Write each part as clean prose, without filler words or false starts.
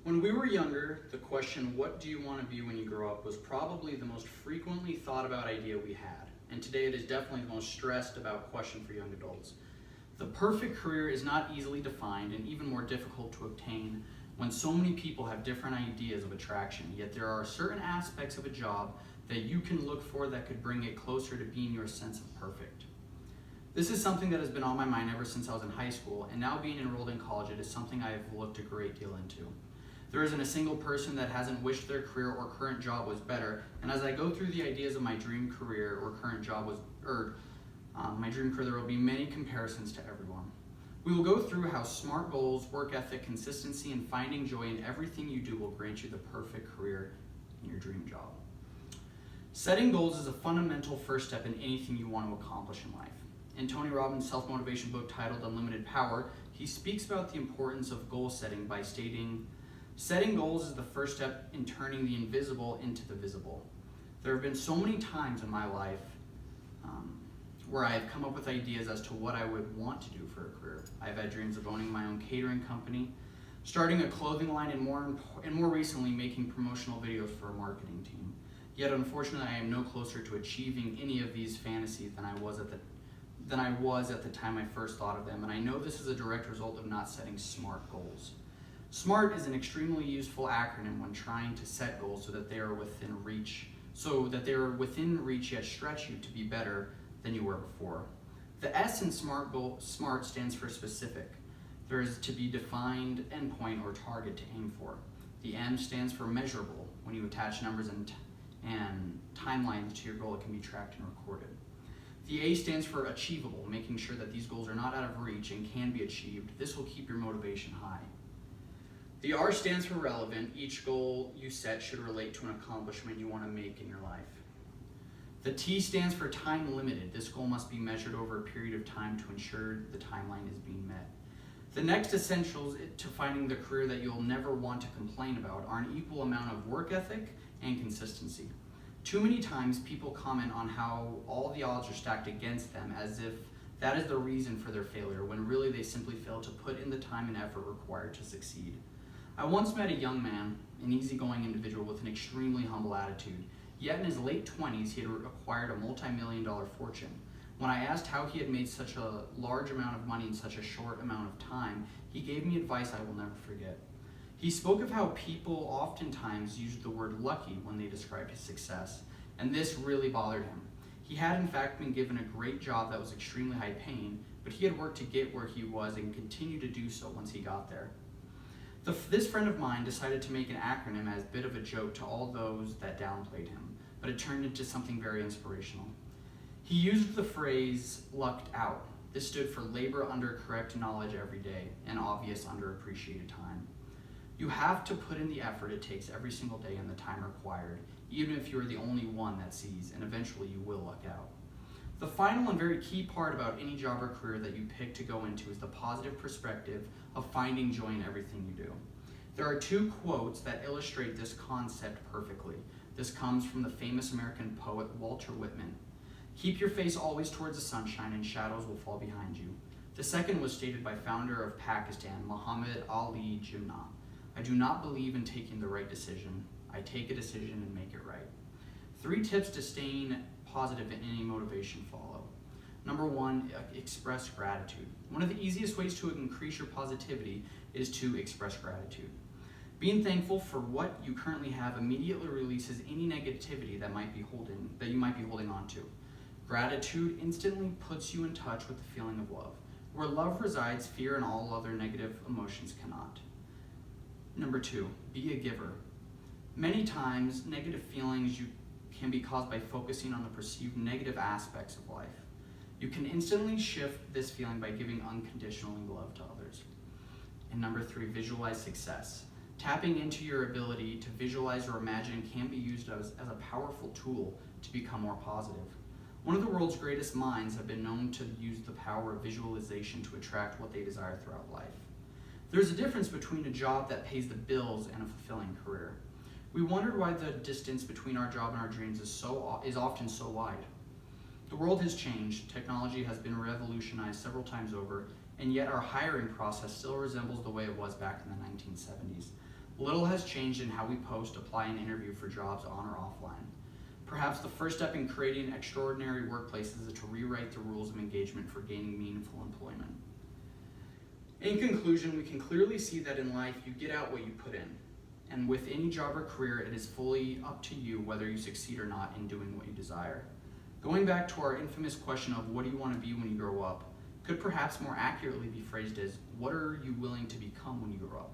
When we were younger, the question, what do you want to be when you grow up, was probably the most frequently thought about idea we had. And today it is definitely the most stressed about question for young adults. The perfect career is not easily defined and even more difficult to obtain when so many people have different ideas of attraction, yet there are certain aspects of a job that you can look for that could bring it closer to being your sense of perfect. This is something that has been on my mind ever since I was in high school, and now being enrolled in college, it is something I have looked a great deal into. There isn't a single person that hasn't wished their career or current job was better, and as I go through the ideas of my dream career or current job my dream career, there will be many comparisons to everyone. We will go through how SMART goals, work ethic, consistency, and finding joy in everything you do will grant you the perfect career in your dream job. Setting goals is a fundamental first step in anything you want to accomplish in life. In Tony Robbins' self-motivation book titled Unlimited Power, he speaks about the importance of goal setting by stating, "Setting goals is the first step in turning the invisible into the visible." There have been so many times in my life where I have come up with ideas as to what I would want to do for a career. I've had dreams of owning my own catering company, starting a clothing line, and more recently making promotional videos for a marketing team. Yet unfortunately, I am no closer to achieving any of these fantasies than I was at the time I first thought of them, and I know this is a direct result of not setting SMART goals. SMART is an extremely useful acronym when trying to set goals so that they are within reach yet stretch you to be better than you were before. The S in SMART stands for specific. There is to be defined endpoint or target to aim for. The M stands for measurable. When you attach numbers and timelines to your goal, it can be tracked and recorded. The A stands for achievable, making sure that these goals are not out of reach and can be achieved. This will keep your motivation high. The R stands for relevant. Each goal you set should relate to an accomplishment you want to make in your life. The T stands for time limited. This goal must be measured over a period of time to ensure the timeline is being met. The next essentials to finding the career that you'll never want to complain about are an equal amount of work ethic and consistency. Too many times people comment on how all the odds are stacked against them as if that is the reason for their failure, when really they simply failed to put in the time and effort required to succeed. I once met a young man, an easygoing individual with an extremely humble attitude. Yet in his late 20s, he had acquired a multi-million-dollar fortune. When I asked how he had made such a large amount of money in such a short amount of time, he gave me advice I will never forget. He spoke of how people oftentimes used the word lucky when they described his success, and this really bothered him. He had in fact been given a great job that was extremely high paying, but he had worked to get where he was and continued to do so once he got there. This friend of mine decided to make an acronym as a bit of a joke to all those that downplayed him, but it turned into something very inspirational. He used the phrase lucked out. This stood for labor under correct knowledge every day and obvious underappreciated time. You have to put in the effort it takes every single day and the time required, even if you're the only one that sees, and eventually you will luck out. The final and very key part about any job or career that you pick to go into is the positive perspective of finding joy in everything you do. There are two quotes that illustrate this concept perfectly. This comes from the famous American poet Walter Whitman. "Keep your face always towards the sunshine and shadows will fall behind you." The second was stated by founder of Pakistan, Muhammad Ali Jinnah. "I do not believe in taking the right decision. I take a decision and make it right." 3 tips to staying positive in any motivation follow. Number 1, express gratitude. One of the easiest ways to increase your positivity is to express gratitude. Being thankful for what you currently have immediately releases any negativity that you might be holding on to. Gratitude instantly puts you in touch with the feeling of love. Where love resides, fear and all other negative emotions cannot. Number 2, be a giver. Many times, negative feelings can be caused by focusing on the perceived negative aspects of life. You can instantly shift this feeling by giving unconditional love to others. And number 3, visualize success. Tapping into your ability to visualize or imagine can be used as a powerful tool to become more positive. One of the world's greatest minds have been known to use the power of visualization to attract what they desire throughout life. There's a difference between a job that pays the bills and a fulfilling career. We wondered why the distance between our job and our dreams is often so wide. The world has changed, technology has been revolutionized several times over, and yet our hiring process still resembles the way it was back in the 1970s. Little has changed in how we post, apply, and interview for jobs on or offline. Perhaps the first step in creating extraordinary workplaces is to rewrite the rules of engagement for gaining meaningful employment. In conclusion, we can clearly see that in life you get out what you put in. And with any job or career, it is fully up to you whether you succeed or not in doing what you desire. Going back to our infamous question of what do you want to be when you grow up, could perhaps more accurately be phrased as, what are you willing to become when you grow up?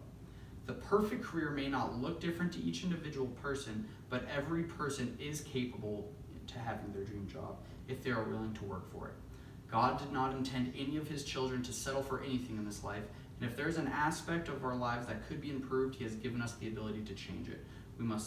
The perfect career may not look different to each individual person, but every person is capable to having their dream job if they are willing to work for it. God did not intend any of his children to settle for anything in this life, and if there's an aspect of our lives that could be improved, he has given us the ability to change it. We must